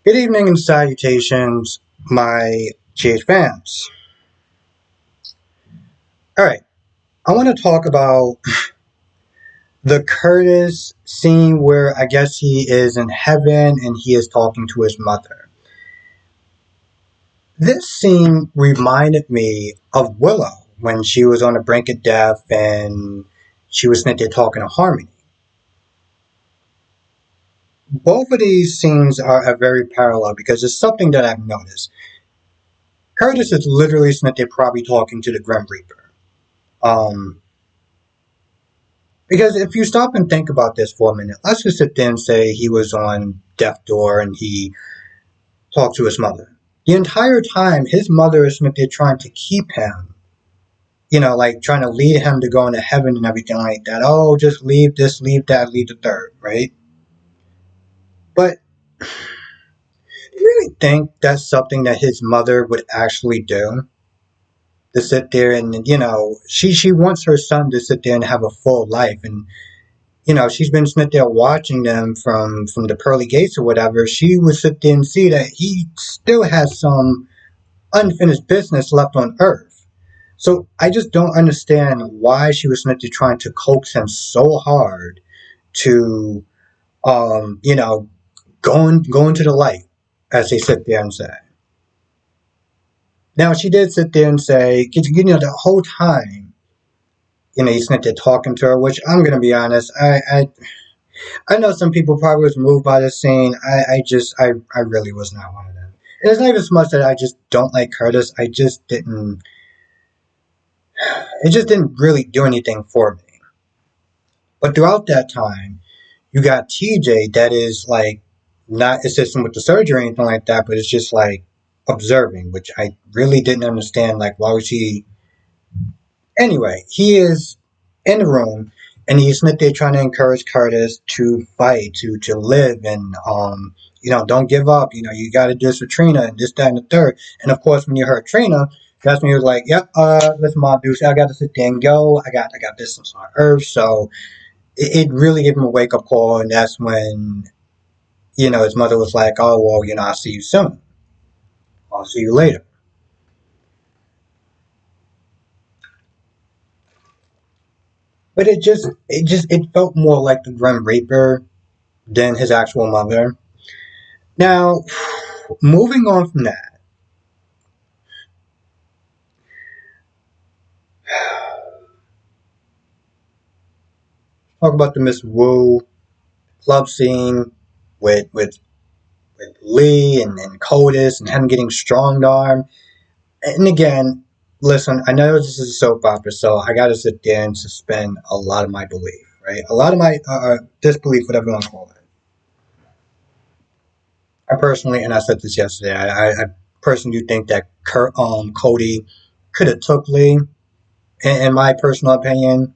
Good evening and salutations, my GH fans. Alright, I want to talk about the Curtis scene where I guess he is in heaven and he is talking to his mother. This scene reminded me of Willow when she was on the brink of death and she was sitting there talking to Harmony. Both of these scenes are very parallel because it's something that I've noticed. Curtis is literally sitting there probably talking to the Grim Reaper. Um, Because if you stop and think about this for a minute, let's just sit there and say he was on death door and he talked to his mother. The entire time, his mother is there trying to keep him, like trying to lead him to go into heaven and everything like that. Oh, just leave this, leave that, leave the third, right? But do you really think that's something that his mother would actually do? To sit there and, she wants her son to sit there and have a full life. And she's been sitting there watching them from the pearly gates or whatever. She would sit there and see that he still has some unfinished business left on Earth. So I just don't understand why she was sitting there trying to coax him so hard to, go into the light, as they sit there and say. Now she did sit there and say, the whole time, he's sitting there talking to her, which I'm gonna be honest, I know some people probably was moved by this scene. I really was not one of them. It's not even so much that I just don't like Curtis. It just didn't really do anything for me. But throughout that time, you got TJ that is like not assisting with the surgery or anything like that, but it's just like observing, which I really didn't understand. Like, why was he? Anyway, he is in the room and he's sitting there trying to encourage Curtis to fight, to live, and don't give up. You got to do this for Trina and this, that, and the third. And of course, when you heard Trina, that's when he was like, "Yep, listen, Mom, dude, I got to sit there and go. I got business on Earth." So it really gave him a wake up call, and that's when his mother was like, "Oh well, I'll see you soon. I'll see you later." But it felt more like the Grim Reaper than his actual mother. Now, moving on from that, talk about the Miss Wu club scene with Lee and Codis and him getting strong arm. And again, listen, I know this is a soap opera, so I got to sit there and suspend a lot of my belief, right? A lot of my disbelief, whatever you want to call it. I personally, and I said this yesterday, I personally do think that Cody could have took Lee, in my personal opinion.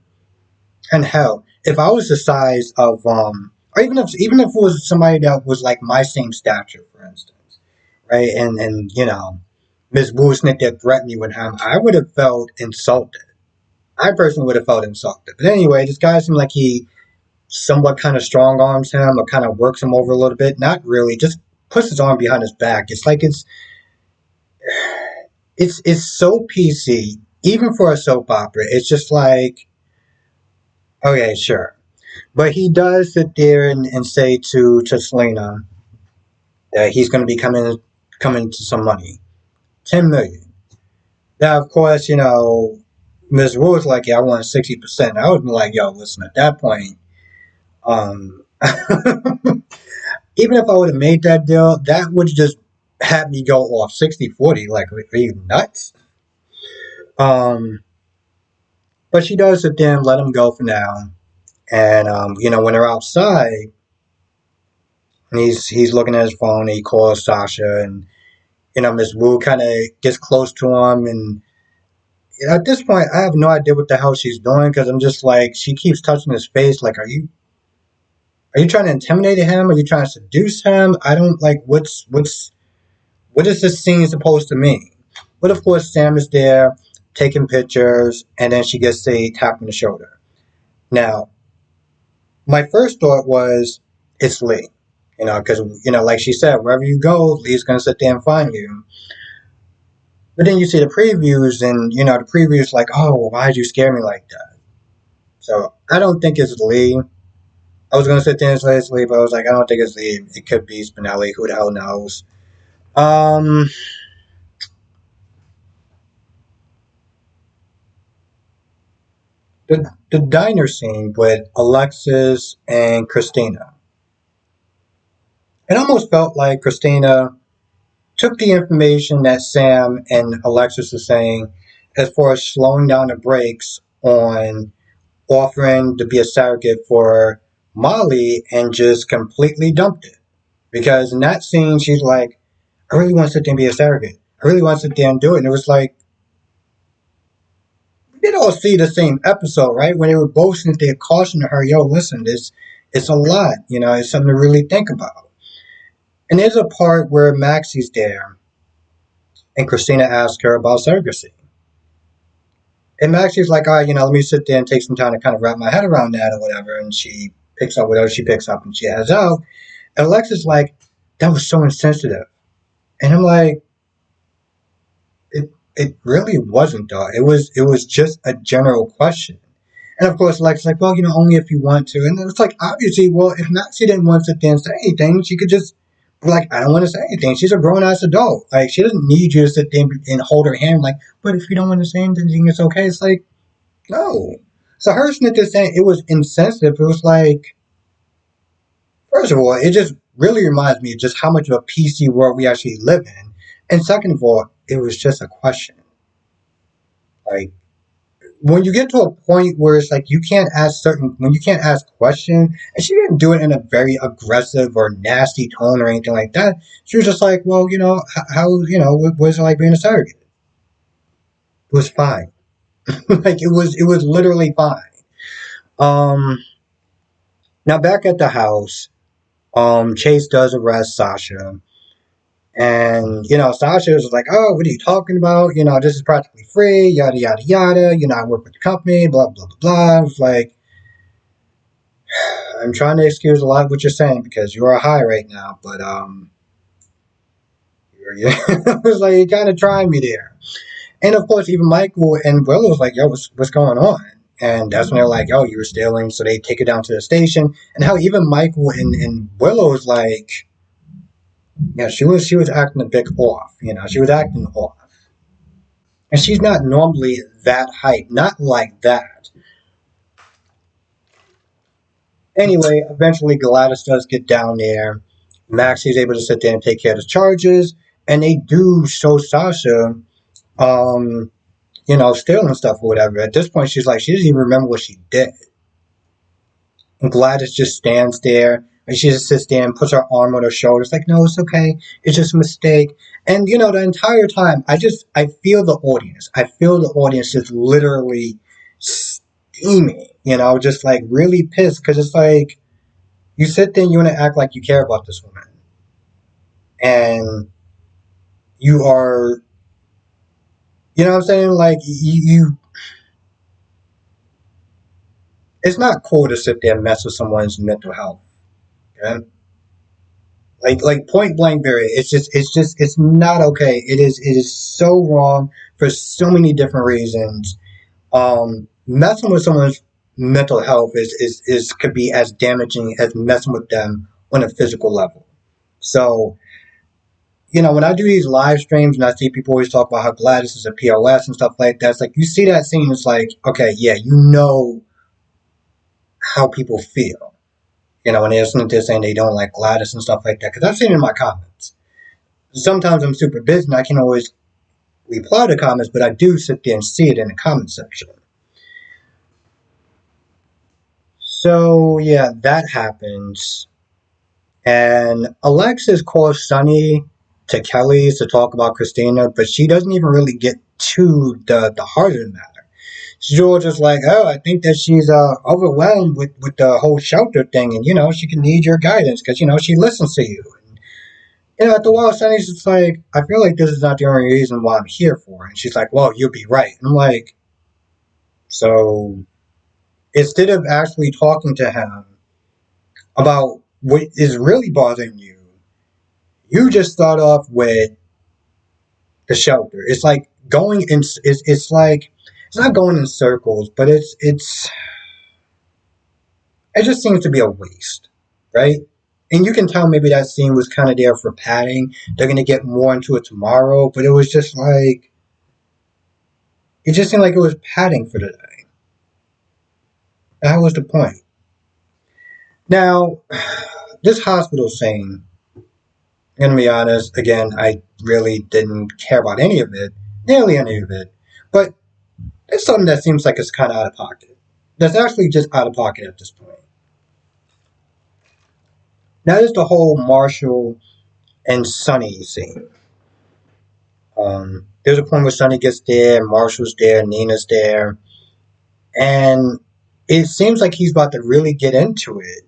And hell, if I was the size of or even if it was somebody that was like my same stature, for instance, right? And Miss Woosnick that threatened me with him, I would have felt insulted. I personally would have felt insulted. But anyway, this guy seemed like he somewhat kind of strong arms him or kind of works him over a little bit. Not really, just puts his arm behind his back. It's like it's so PC, even for a soap opera. It's just like, okay, sure. But he does sit there and say to Selena that he's going to be coming to some money, 10 million. Now, of course, Ms. Wu was like, "Yeah, I want 60%." I would be like, "Yo, listen." At that point, um, even if I would have made that deal, that would just have me go off 60-40. Like, are you nuts? Um, but she does sit there and let him go for now. And when they're outside, and he's looking at his phone, and he calls Sasha, and Miss Wu kind of gets close to him, and at this point, I have no idea what the hell she's doing because I'm just like, she keeps touching his face. Like, are you trying to intimidate him? Are you trying to seduce him? I don't like what is this scene supposed to mean? But of course, Sam is there taking pictures, and then she gets a tap on the shoulder. Now, my first thought was it's Lee. Because like she said, wherever you go, Lee's gonna sit there and find you. But then you see the previews, and the previews like, oh, well, why did you scare me like that? So I don't think it's Lee. I was gonna sit there and say it's Lee, but I was like, I don't think it's Lee. It could be Spinelli. Who the hell knows? Um, the diner scene with Alexis and Christina. It almost felt like Christina took the information that Sam and Alexis were saying as far as slowing down the brakes on offering to be a surrogate for Molly and just completely dumped it. Because in that scene, she's like, I really want to sit there and be a surrogate. I really want to sit there and do it. And it was like, we did all see the same episode, right? When they were both sitting there cautioning her, yo, listen, it's a lot. It's something to really think about. And there's a part where Maxie's there and Christina asks her about surrogacy. And Maxie's like, all right, let me sit there and take some time to kind of wrap my head around that or whatever. And she picks up whatever she picks up and she heads out. And Alexa's like, that was so insensitive. And I'm like, it really wasn't though. It was just a general question. And of course, Alexa's like, well, only if you want to. And it's like, obviously, well, if Maxie didn't want to sit there and say anything, she could just be like, I don't want to say anything. She's a grown ass adult. Like, she doesn't need you to sit there and hold her hand, like, but if you don't want to say anything, it's okay. It's like, no. So her sitting there saying it was insensitive, it was like, first of all, it just really reminds me of just how much of a PC world we actually live in. And second of all, it was just a question. Like, when you get to a point where it's like you can't ask questions, and she didn't do it in a very aggressive or nasty tone or anything like that. She was just like, well, how, what was it like being a surrogate? It was fine. Like, it was literally fine. Um, Now back at the house, Chase does arrest Sasha. And, Sasha was like, oh, what are you talking about? This is practically free, yada, yada, yada. I work with the company, blah, blah, blah, blah. I was like, I'm trying to excuse a lot of what you're saying because you are high right now, but, it was like, you kind of trying me there. And of course, even Michael and Willow was like, yo, what's going on? And that's when they're like, oh, you were stealing. So they take it down to the station. And how even Michael and Willow was like, yeah, she was acting a bit off. She was acting off. And she's not normally that hype, not like that. Anyway, eventually Gladys does get down there. Maxie's able to sit there and take care of the charges, and they do show Sasha, um, stealing stuff or whatever. At this point, she's like, she doesn't even remember what she did. And Gladys just stands there, and she just sits there and puts her arm on her shoulder. It's like, no, it's okay. It's just a mistake. And, the entire time, I feel the audience. I feel the audience just literally steaming, just like really pissed. Because it's like, you sit there and you want to act like you care about this woman. And you are, what I'm saying? Like, it's not cool to sit there and mess with someone's mental health. Okay? Like point blank period. It's not okay. It is so wrong for so many different reasons. Messing with someone's mental health is could be as damaging as messing with them on a physical level. So, when I do these live streams and I see people always talk about how Gladys is a POS and stuff like that, it's like you see that scene, it's like, okay, yeah, how people feel. When they're listening to saying they don't like Gladys and stuff like that, because I've seen it in my comments. Sometimes I'm super busy and I can't always reply to comments, but I do sit there and see it in the comment section. So, yeah, that happens. And Alexis calls Sonny to Kelly's to talk about Christina, but she doesn't even really get to the heart of the matter. She's just like, oh, I think that she's overwhelmed with the whole shelter thing, and she can need your guidance because she listens to you. And at the while, Sonny's just like, I feel like this is not the only reason why I'm here for. And she's like, well, you'll be right. And I'm like, so instead of actually talking to him about what is really bothering you, you just start off with the shelter. It's like going in. It's like it's not going in circles, but it just seems to be a waste, right? And you can tell maybe that scene was kind of there for padding. They're gonna get more into it tomorrow, but it was just like it just seemed like it was padding for the day. That was the point. Now, this hospital scene, I'm gonna be honest, again, I really didn't care about any of it, nearly any of it. But it's something that seems like it's kind of out of pocket. That's actually just out of pocket at this point. Now, there's the whole Marshall and Sonny scene. There's a point where Sonny gets there, Marshall's there, Nina's there, and it seems like he's about to really get into it.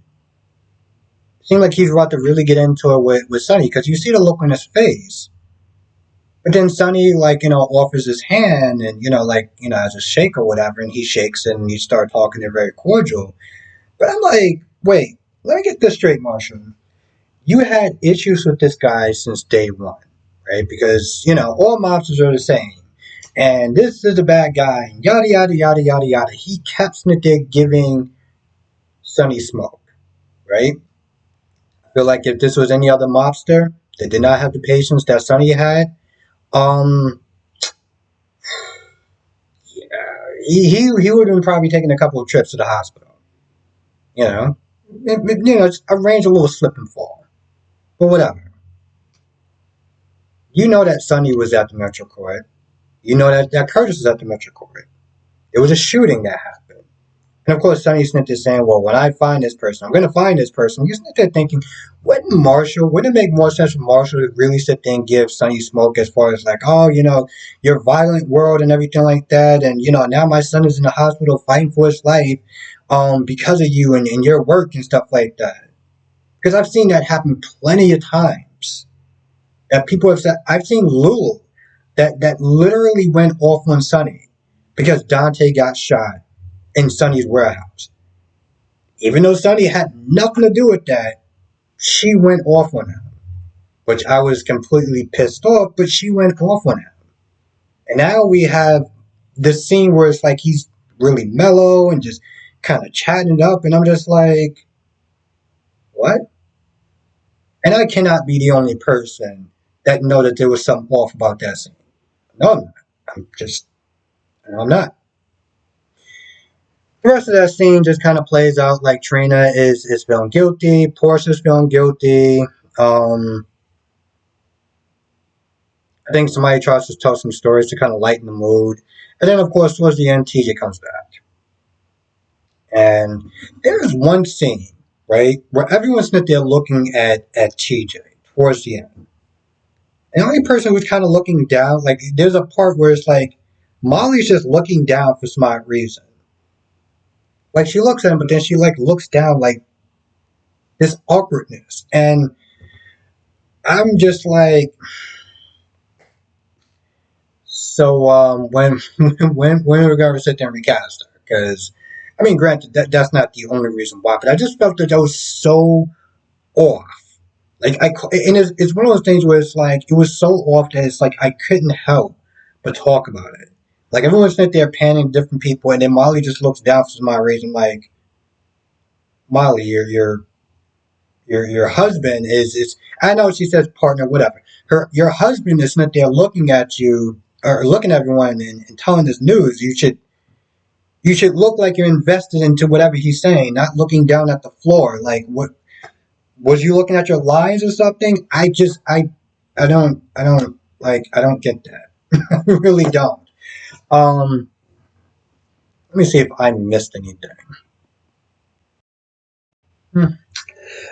It seems like he's about to really get into it with Sonny because you see the look on his face. But then Sonny, like, offers his hand and, like, as a shake or whatever, and he shakes and you start talking. They're very cordial. But I'm like, wait, let me get this straight, Marshall. You had issues with this guy since day one, right? Because, all mobsters are the same. And this is a bad guy, and yada, yada, yada, yada, yada. He kept Snittig giving Sonny smoke, right? I feel like if this was any other mobster that did not have the patience that Sonny had, um, he would have been probably taking a couple of trips to the hospital. It's arrange a little slip and fall. But whatever. You know that Sonny was at the Metro Court. You know that Curtis was at the Metro Court. It was a shooting that happened. And of course, Sonny Smith is saying, well, when I find this person, I'm going to find this person. You're sitting there thinking, wouldn't it make more sense for Marshall to really sit there and give Sonny smoke as far as like, oh, your violent world and everything like that. And, now my son is in the hospital fighting for his life because of you and your work and stuff like that. Because I've seen that happen plenty of times. That people have said, I've seen Lulu that literally went off on Sonny because Dante got shot in Sonny's warehouse. Even though Sonny had nothing to do with that, she went off on him. Which I was completely pissed off, but she went off on him. And now we have this scene where it's like he's really mellow and just kind of chatting it up, and I'm just like, what? And I cannot be the only person that know that there was something off about that scene. No, I'm not. I'm not. The rest of that scene just kind of plays out like Trina is feeling guilty, Portia's feeling guilty. I think somebody tries to tell some stories to kind of lighten the mood. And then, of course, towards the end, TJ comes back. And there's one scene, right, where everyone's sitting there looking at TJ towards the end. And the only person who's kind of looking down, like, there's a part where it's like, Molly's just looking down for some odd reason. Like, she looks at him, but then she, like, looks down, like, this awkwardness. And I'm just like, so, when we're going to sit there and recast her? Because, I mean, granted, that's not the only reason why, but I just felt that was so off. Like, and it's one of those things where it's like, it was so off that it's like, I couldn't help but talk about it. Like, everyone's sitting there panning different people, and then Molly just looks down for some odd reason, like, Molly, your husband is I know she says partner, whatever. Your husband is sitting there looking at you, or looking at everyone and telling this news. You should look like you're invested into whatever he's saying, not looking down at the floor. Like, what was you looking at your lines or something? I don't get that. I really don't. Let me see if I missed anything. I'm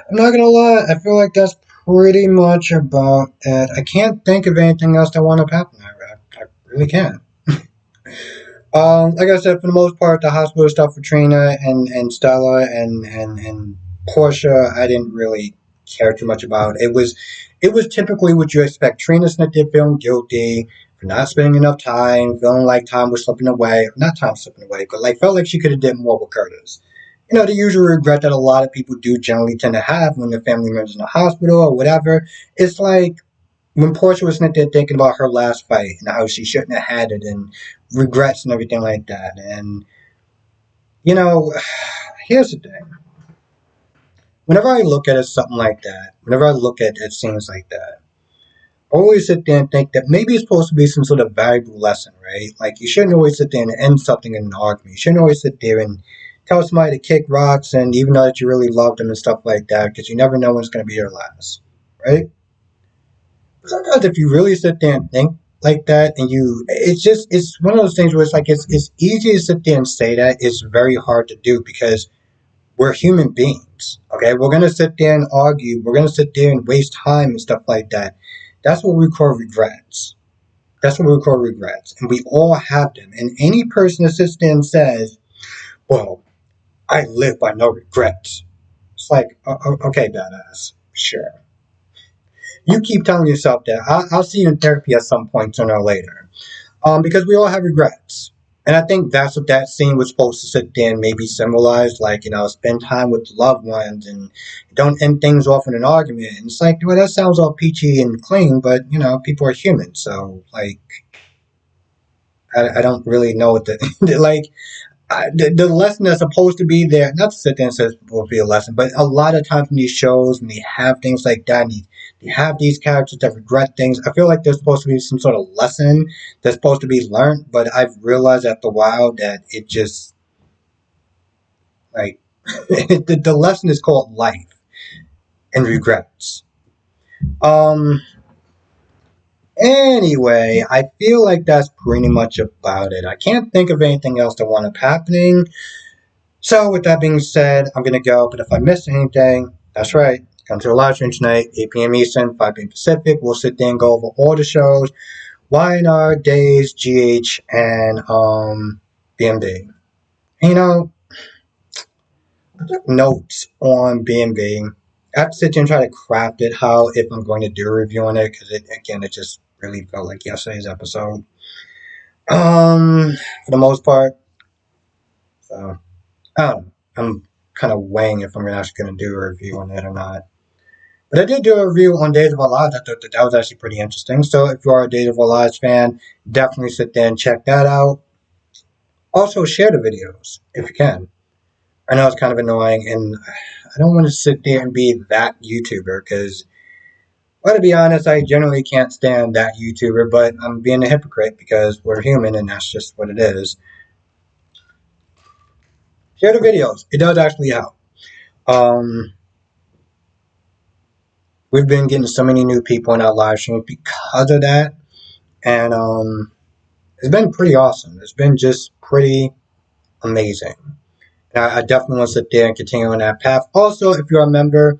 not gonna lie, I feel like that's pretty much about it. I can't think of anything else that wound up happening. I really can't. Like I said, for the most part, the hospital stuff for Trina and Stella and Portia, I didn't really care too much about. It was typically what you expect. Trina Smith did feeling guilty for not spending enough time, feeling like time was slipping away. Not time slipping away, but like felt like she could have did more with Curtis. The usual regret that a lot of people do generally tend to have when their family members in the hospital or whatever. It's like when Portia was sitting there thinking about her last fight and how she shouldn't have had it and regrets and everything like that. And, you know, here's the thing. Whenever I look at it, something like that, whenever I look at scenes like that, I always sit there and think that maybe it's supposed to be some sort of valuable lesson, right? Like, you shouldn't always sit there and end something in an argument. You shouldn't always sit there and tell somebody to kick rocks and even though that you really love them and stuff like that, because you never know when it's going to be your last, right? Sometimes if you really sit there and think like that and it's one of those things where it's like it's easy to sit there and say that. It's very hard to do because we're human beings. Okay, we're gonna sit there and argue, we're gonna sit there and waste time and stuff like that. That's what we call regrets. That's what we call regrets, and we all have them. And any person that sits there and says, well, I live by no regrets, it's like, okay, badass, sure, you keep telling yourself that. I'll see you in therapy at some point sooner or later. Because we all have regrets. And I think that's what that scene was supposed to sit there and maybe symbolize, like, spend time with loved ones and don't end things off in an argument. And it's like, well, that sounds all peachy and clean, but, people are human. So, like, I don't really know what the, like, the lesson that's supposed to be there, not to sit there and say it's supposed to be a lesson, but a lot of times in these shows, and they have things like that, and they have these characters that regret things, I feel like there's supposed to be some sort of lesson that's supposed to be learned, but I've realized after a while that it just, like, the lesson is called life and regrets. Um, Anyway, I feel like that's pretty much about it. I can't think of anything else that wound up happening. So, with that being said, I'm going to go. But if I missed anything, that's right. Come to the live stream tonight, 8 p.m. Eastern, 5 p.m. Pacific. We'll sit there and go over all the shows, YNR, Days, GH, and BMB. You know, notes on BMB. I have to sit there and try to craft it how if I'm going to do a review on it because it just really felt like yesterday's episode. For the most part. So I'm kind of weighing if I'm actually going to do a review on it or not. But I did do a review on Days of Our Lives. I thought that was actually pretty interesting. So if you are a Days of Our Lives fan, definitely sit there and check that out. Also, share the videos if you can. I know it's kind of annoying, and I don't want to sit there and be that YouTuber because, well, to be honest, I generally can't stand that YouTuber, but I'm being a hypocrite because we're human and that's just what it is. Share the videos. It does actually help. Um, we've been getting so many new people in our live streams because of that, and it's been pretty awesome. It's been just pretty amazing. And I definitely want to sit there and continue on that path. Also, if you're a member,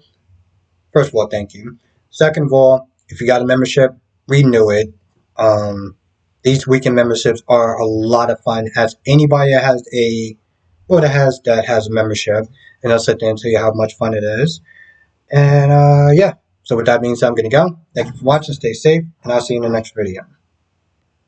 first of all, thank you. Second of all, if you got a membership, renew it. These weekend memberships are a lot of fun. As anybody that has that has a membership, and I'll sit there and tell you how much fun it is. And yeah, so with that being said, I'm gonna go. Thank you for watching. Stay safe, and I'll see you in the next video.